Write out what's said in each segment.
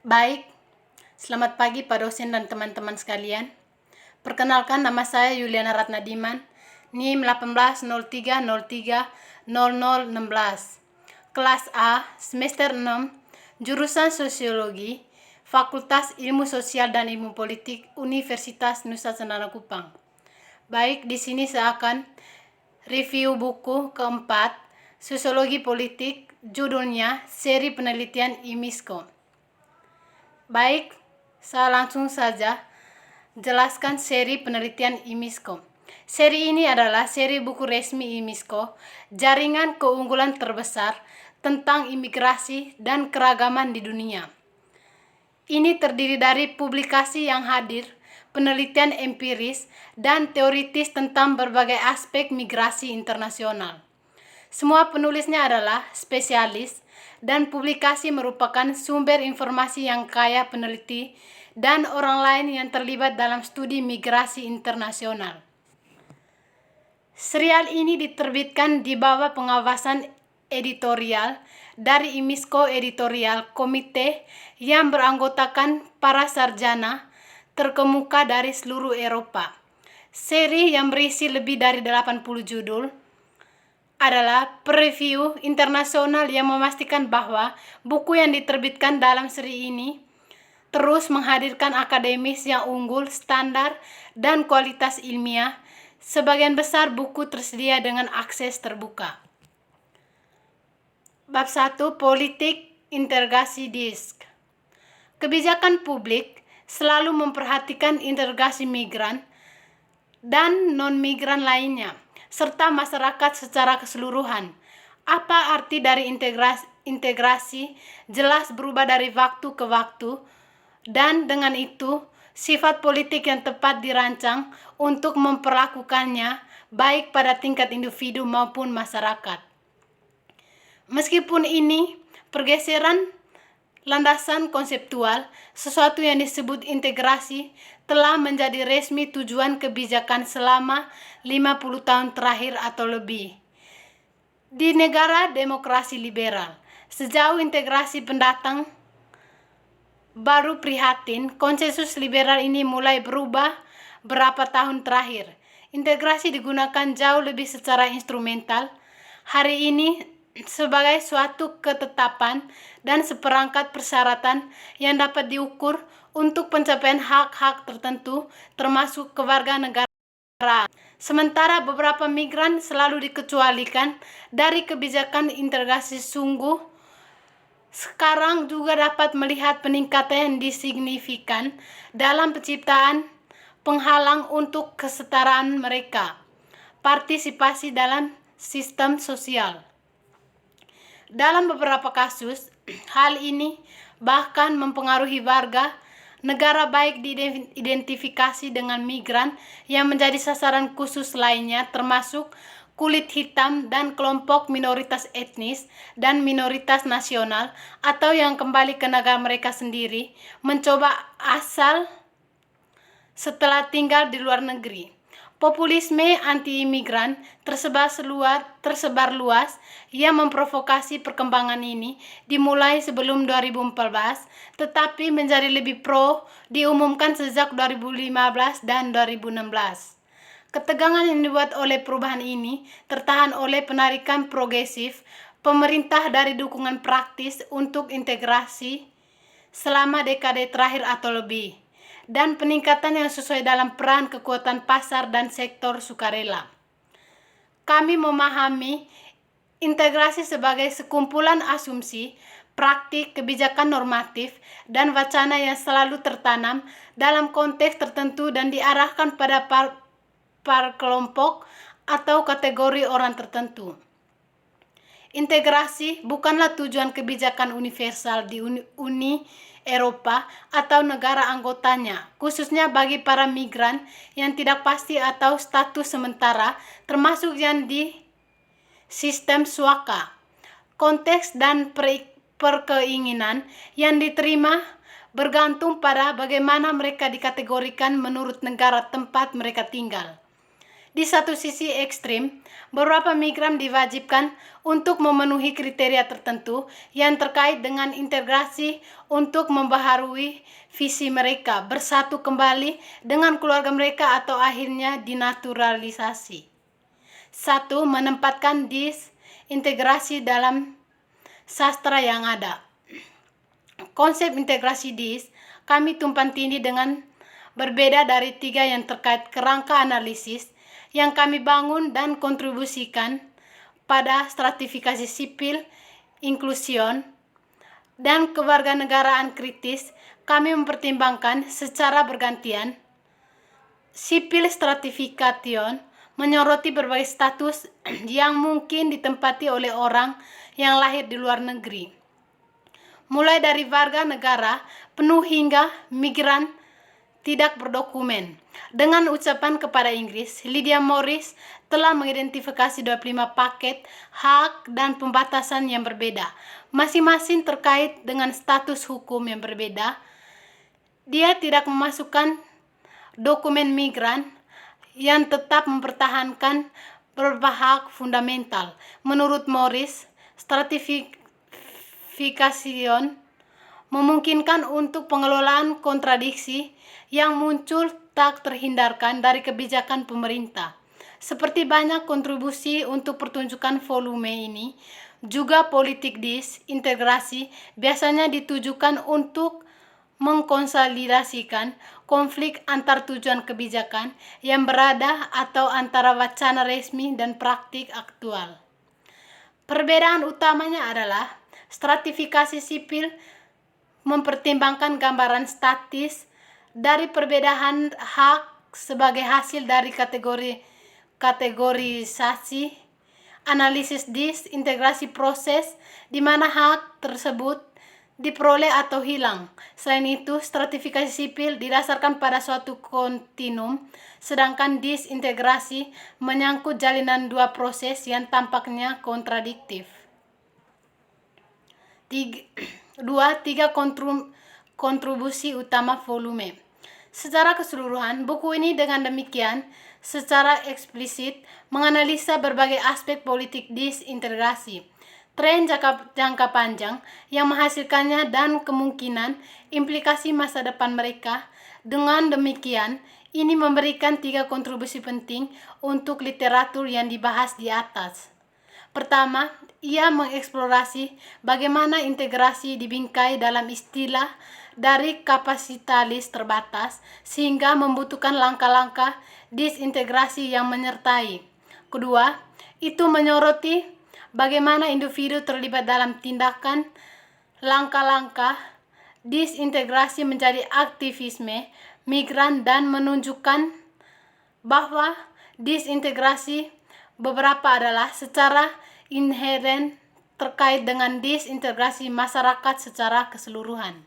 Baik, selamat pagi Pak dosen dan teman-teman sekalian. Perkenalkan, nama saya Yuliana Ratnadiman, NIM 1803030016. Kelas A, semester 6, jurusan Sosiologi, Fakultas Ilmu Sosial dan Ilmu Politik, Universitas Nusa Tenggara Kupang. Baik, di sini saya akan review buku keempat, Sosiologi Politik, judulnya Seri Penelitian IMISCO. Baik, saya langsung saja jelaskan seri penelitian IMISCO. Seri ini adalah seri buku resmi IMISCO, jaringan keunggulan terbesar tentang imigrasi dan keragaman di dunia. Ini terdiri dari publikasi yang hadir, penelitian empiris, dan teoritis tentang berbagai aspek migrasi internasional. Semua penulisnya adalah spesialis, dan publikasi merupakan sumber informasi yang kaya peneliti dan orang lain yang terlibat dalam studi migrasi internasional. Serial ini diterbitkan di bawah pengawasan editorial dari IMISCO Editorial Komite yang beranggotakan para sarjana terkemuka dari seluruh Eropa. Seri yang berisi lebih dari 80 judul adalah preview internasional yang memastikan bahwa buku yang diterbitkan dalam seri ini terus menghadirkan akademis yang unggul, standar, dan kualitas ilmiah. Sebagian besar buku tersedia dengan akses terbuka. Bab 1, Politik Integrasi Disk. Kebijakan publik selalu memperhatikan integrasi migran dan non-migran lainnya, serta masyarakat secara keseluruhan. Apa arti dari integrasi jelas berubah dari waktu ke waktu, dan dengan itu sifat politik yang tepat dirancang untuk memperlakukannya baik pada tingkat individu maupun masyarakat. Meskipun ini pergeseran landasan konseptual, sesuatu yang disebut integrasi telah menjadi resmi tujuan kebijakan selama 50 tahun terakhir atau lebih. Di negara demokrasi liberal, sejauh integrasi pendatang baru prihatin, konsensus liberal ini mulai berubah berapa tahun terakhir. Integrasi digunakan jauh lebih secara instrumental hari ini sebagai suatu ketetapan dan seperangkat persyaratan yang dapat diukur untuk pencapaian hak-hak tertentu termasuk kewarganegaraan. Sementara beberapa migran selalu dikecualikan dari kebijakan integrasi sekarang juga dapat melihat peningkatan yang signifikan dalam penciptaan penghalang untuk kesetaraan mereka, partisipasi dalam sistem sosial. Dalam beberapa kasus, hal ini bahkan mempengaruhi warga negara baik diidentifikasi dengan migran yang menjadi sasaran khusus lainnya, termasuk kulit hitam dan kelompok minoritas etnis dan minoritas nasional atau yang kembali ke negara mereka sendiri mencoba asal setelah tinggal di luar negeri. Populisme anti-imigran tersebar luas yang memprovokasi perkembangan ini dimulai sebelum 2014 tetapi menjadi lebih pro diumumkan sejak 2015 dan 2016. Ketegangan yang dibuat oleh perubahan ini tertahan oleh penarikan progresif pemerintah dari dukungan praktis untuk integrasi selama dekade terakhir atau lebih, dan peningkatan yang sesuai dalam peran kekuatan pasar dan sektor sukarela. Kami memahami integrasi sebagai sekumpulan asumsi, praktik, kebijakan normatif, dan wacana yang selalu tertanam dalam konteks tertentu dan diarahkan pada per kelompok atau kategori orang tertentu. Integrasi bukanlah tujuan kebijakan universal di Uni Eropa atau negara anggotanya, khususnya bagi para migran yang tidak pasti atau status sementara, termasuk yang di sistem suaka. Konteks dan perkeinginan yang diterima bergantung pada bagaimana mereka dikategorikan menurut negara tempat mereka tinggal. Di satu sisi ekstrim, beberapa migran diwajibkan untuk memenuhi kriteria tertentu yang terkait dengan integrasi untuk membaharui visi mereka, bersatu kembali dengan keluarga mereka atau akhirnya dinaturalisasi. 1. Menempatkan disintegrasi dalam sastra yang ada. Konsep integrasi kami tumpang tindih dengan berbeda dari 3 yang terkait kerangka analisis yang kami bangun dan kontribusikan pada stratifikasi sipil, inklusion, dan kewarganegaraan kritis. Kami mempertimbangkan secara bergantian sipil stratification menyoroti berbagai status yang mungkin ditempati oleh orang yang lahir di luar negeri, mulai dari warga negara penuh hingga migran tidak berdokumen. Dengan ucapan kepada Inggris, Lydia Morris telah mengidentifikasi 25 paket hak dan pembatasan yang berbeda, masing-masing terkait dengan status hukum yang berbeda. Dia tidak memasukkan dokumen migran yang tetap mempertahankan beberapa hak fundamental. Menurut Morris, stratifikasi memungkinkan untuk pengelolaan kontradiksi yang muncul tak terhindarkan dari kebijakan pemerintah. Seperti banyak kontribusi untuk pertunjukan volume ini, juga politik disintegrasi biasanya ditujukan untuk mengkonsolidasikan konflik antar tujuan kebijakan yang berada atau antara wacana resmi dan praktik aktual. Perbedaan utamanya adalah stratifikasi sipil mempertimbangkan gambaran statis dari perbedaan hak sebagai hasil dari kategorisasi analisis disintegrasi proses di mana hak tersebut diperoleh atau hilang. Selain itu, stratifikasi sipil didasarkan pada suatu kontinum, sedangkan disintegrasi menyangkut jalinan 2 proses yang tampaknya kontradiktif. 3. Kontribusi utama volume. Secara keseluruhan, buku ini dengan demikian secara eksplisit menganalisa berbagai aspek politik disintegrasi, tren jangka panjang yang menghasilkannya, dan kemungkinan implikasi masa depan mereka. Dengan demikian, ini memberikan 3 kontribusi penting untuk literatur yang dibahas di atas. Pertama, ia mengeksplorasi bagaimana integrasi dibingkai dalam istilah dari kapasitalis terbatas sehingga membutuhkan langkah-langkah disintegrasi yang menyertai. Kedua, itu menyoroti bagaimana individu terlibat dalam tindakan langkah-langkah disintegrasi menjadi aktivisme migran dan menunjukkan bahwa disintegrasi beberapa adalah secara inheren terkait dengan disintegrasi masyarakat secara keseluruhan.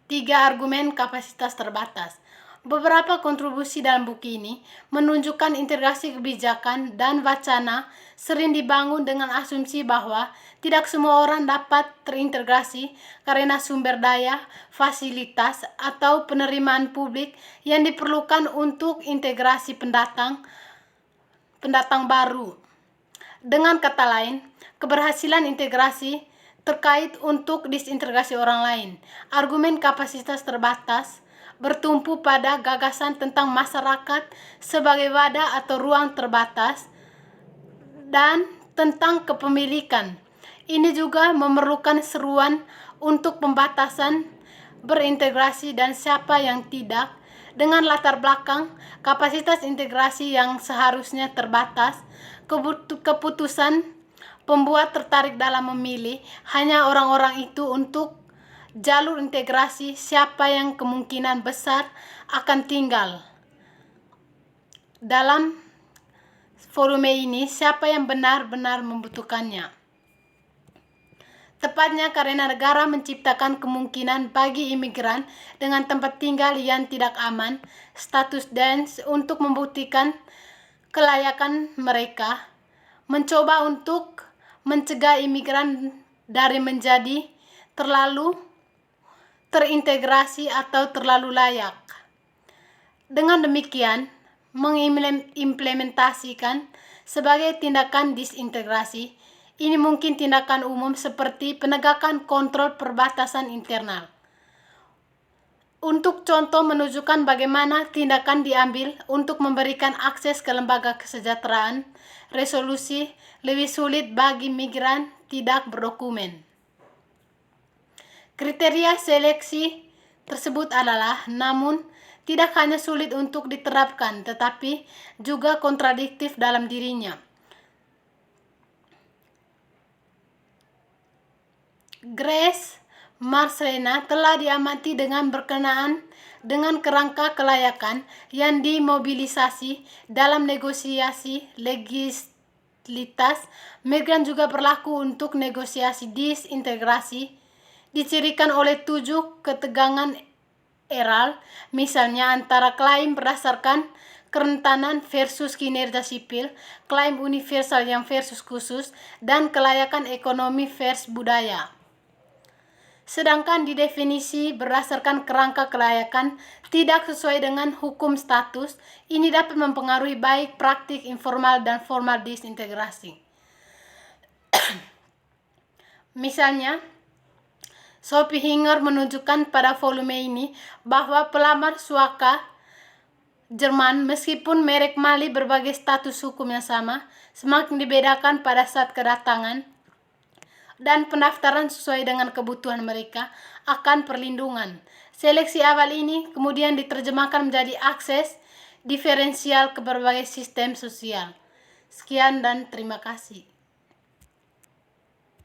3. Argumen kapasitas terbatas. Beberapa kontribusi dalam buku ini menunjukkan integrasi kebijakan dan wacana sering dibangun dengan asumsi bahwa tidak semua orang dapat terintegrasi karena sumber daya, fasilitas, atau penerimaan publik yang diperlukan untuk integrasi pendatang baru. Dengan kata lain, keberhasilan integrasi terkait untuk disintegrasi orang lain. Argumen kapasitas terbatas bertumpu pada gagasan tentang masyarakat sebagai wadah atau ruang terbatas dan tentang kepemilikan. Ini juga memerlukan seruan untuk pembatasan berintegrasi dan siapa yang tidak. Dengan latar belakang kapasitas integrasi yang seharusnya terbatas, keputusan pembuat tertarik dalam memilih hanya orang-orang itu untuk jalur integrasi siapa yang kemungkinan besar akan tinggal. Dalam volume ini, siapa yang benar-benar membutuhkannya. Tepatnya karena negara menciptakan kemungkinan bagi imigran dengan tempat tinggal yang tidak aman, status dance untuk membuktikan kelayakan mereka, mencoba untuk mencegah imigran dari menjadi terlalu terintegrasi atau terlalu layak. Dengan demikian, mengimplementasikan sebagai tindakan disintegrasi. Ini mungkin tindakan umum seperti penegakan kontrol perbatasan internal. Untuk contoh menunjukkan bagaimana tindakan diambil untuk memberikan akses ke lembaga kesejahteraan, resolusi lebih sulit bagi migran tidak berdokumen. Kriteria seleksi tersebut adalah, namun tidak hanya sulit untuk diterapkan, tetapi juga kontradiktif dalam dirinya. Grace Marcelena telah diamati dengan berkenaan dengan kerangka kelayakan yang dimobilisasi dalam negosiasi legalitas migran juga berlaku untuk negosiasi disintegrasi, dicirikan oleh 7 ketegangan eral, misalnya antara klaim berdasarkan kerentanan versus kinerja sipil, klaim universal yang versus khusus, dan kelayakan ekonomi versus budaya. Sedangkan di definisi berdasarkan kerangka kelayakan tidak sesuai dengan hukum status, ini dapat mempengaruhi baik praktik informal dan formal disintegrasi. Misalnya, Sophie Hinger menunjukkan pada volume ini bahwa pelamar suaka Jerman, meskipun merek Mali berbagai status hukum yang sama, semakin dibedakan pada saat kedatangan dan pendaftaran sesuai dengan kebutuhan mereka akan perlindungan. Seleksi awal ini kemudian diterjemahkan menjadi akses diferensial ke berbagai sistem sosial. Sekian dan terima kasih.